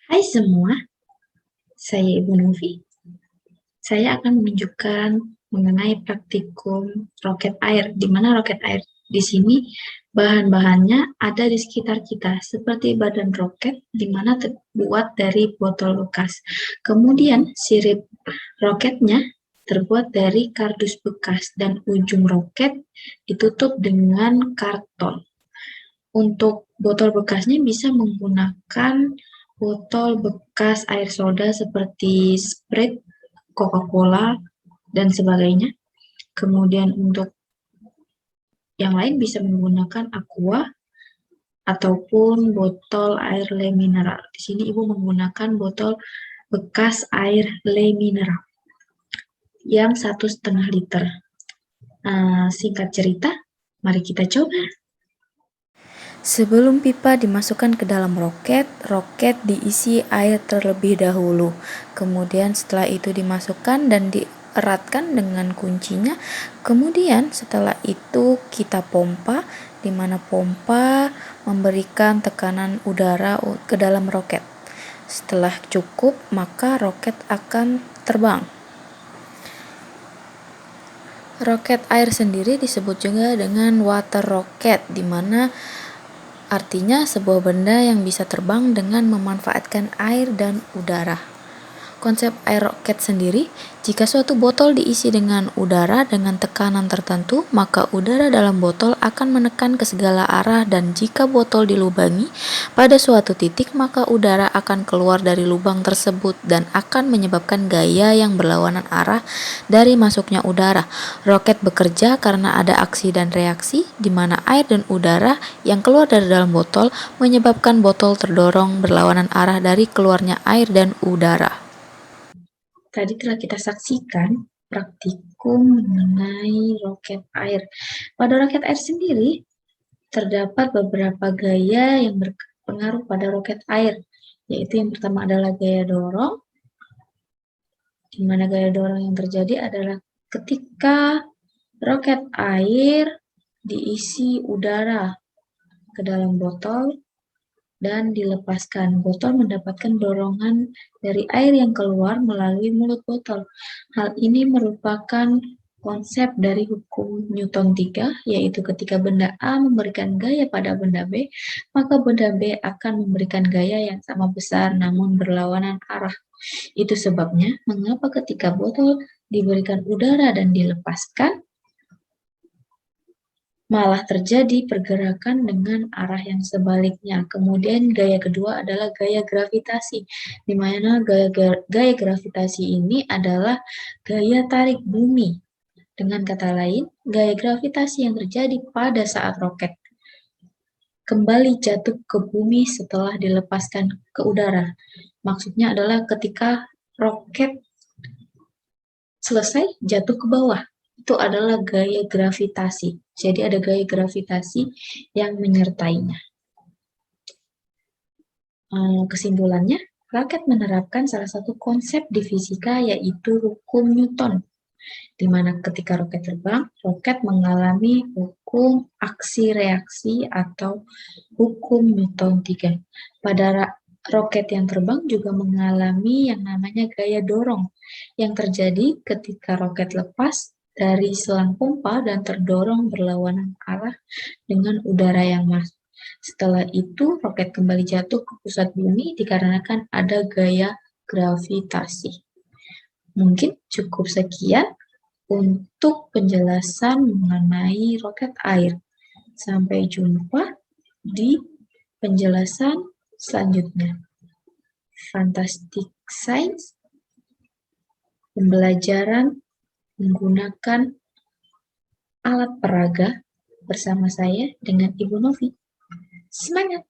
Hai semua, saya Ibu Novi. Saya akan menunjukkan mengenai praktikum roket air, di mana roket air di sini bahan-bahannya ada di sekitar kita, seperti badan roket, di mana terbuat dari botol bekas. Kemudian sirip roketnya terbuat dari kardus bekas dan ujung roket ditutup dengan karton. Untuk botol bekasnya bisa menggunakan botol bekas air soda seperti Sprite, Coca-Cola, dan sebagainya. Kemudian untuk yang lain bisa menggunakan Aqua ataupun botol air le mineral. Di sini Ibu menggunakan botol bekas air le mineral yang 1,5 liter. Singkat cerita, mari kita coba. Sebelum pipa dimasukkan ke dalam roket, roket diisi air terlebih dahulu. Kemudian setelah itu dimasukkan dan dieratkan dengan kuncinya. Kemudian setelah itu kita pompa, di mana pompa memberikan tekanan udara ke dalam roket. Setelah cukup, maka roket akan terbang. Roket air sendiri disebut juga dengan water rocket, di mana artinya sebuah benda yang bisa terbang dengan memanfaatkan air dan udara. Konsep air roket sendiri, jika suatu botol diisi dengan udara dengan tekanan tertentu, maka udara dalam botol akan menekan ke segala arah, dan jika botol dilubangi pada suatu titik, maka udara akan keluar dari lubang tersebut dan akan menyebabkan gaya yang berlawanan arah dari masuknya udara. Roket bekerja karena ada aksi dan reaksi, di mana air dan udara yang keluar dari dalam botol menyebabkan botol terdorong berlawanan arah dari keluarnya air dan udara. Tadi telah kita saksikan praktikum mengenai roket air. Pada roket air sendiri, terdapat beberapa gaya yang berpengaruh pada roket air, yaitu yang pertama adalah gaya dorong, di mana gaya dorong yang terjadi adalah ketika roket air diisi udara ke dalam botol dan dilepaskan. Botol mendapatkan dorongan dari air yang keluar melalui mulut botol. Hal ini merupakan konsep dari hukum Newton 3, yaitu ketika benda A memberikan gaya pada benda B, maka benda B akan memberikan gaya yang sama besar namun berlawanan arah. Itu sebabnya mengapa ketika botol diberikan udara dan dilepaskan, malah terjadi pergerakan dengan arah yang sebaliknya. Kemudian gaya kedua adalah gaya gravitasi, di mana gaya gravitasi ini adalah gaya tarik bumi. Dengan kata lain, gaya gravitasi yang terjadi pada saat roket kembali jatuh ke bumi setelah dilepaskan ke udara. Maksudnya adalah ketika roket selesai jatuh ke bawah, itu adalah gaya gravitasi. Jadi ada gaya gravitasi yang menyertainya. Kesimpulannya, roket menerapkan salah satu konsep di fisika, yaitu hukum Newton, di mana ketika roket terbang, roket mengalami hukum aksi-reaksi atau hukum Newton 3. Pada roket yang terbang juga mengalami yang namanya gaya dorong, yang terjadi ketika roket lepas dari selang pompa dan terdorong berlawanan arah dengan udara yang masuk. Setelah itu, roket kembali jatuh ke pusat bumi dikarenakan ada gaya gravitasi. Mungkin cukup sekian untuk penjelasan mengenai roket air. Sampai jumpa di penjelasan selanjutnya. Fantastic Science, pembelajaran menggunakan alat peraga bersama saya dengan Ibu Novi. Semangat!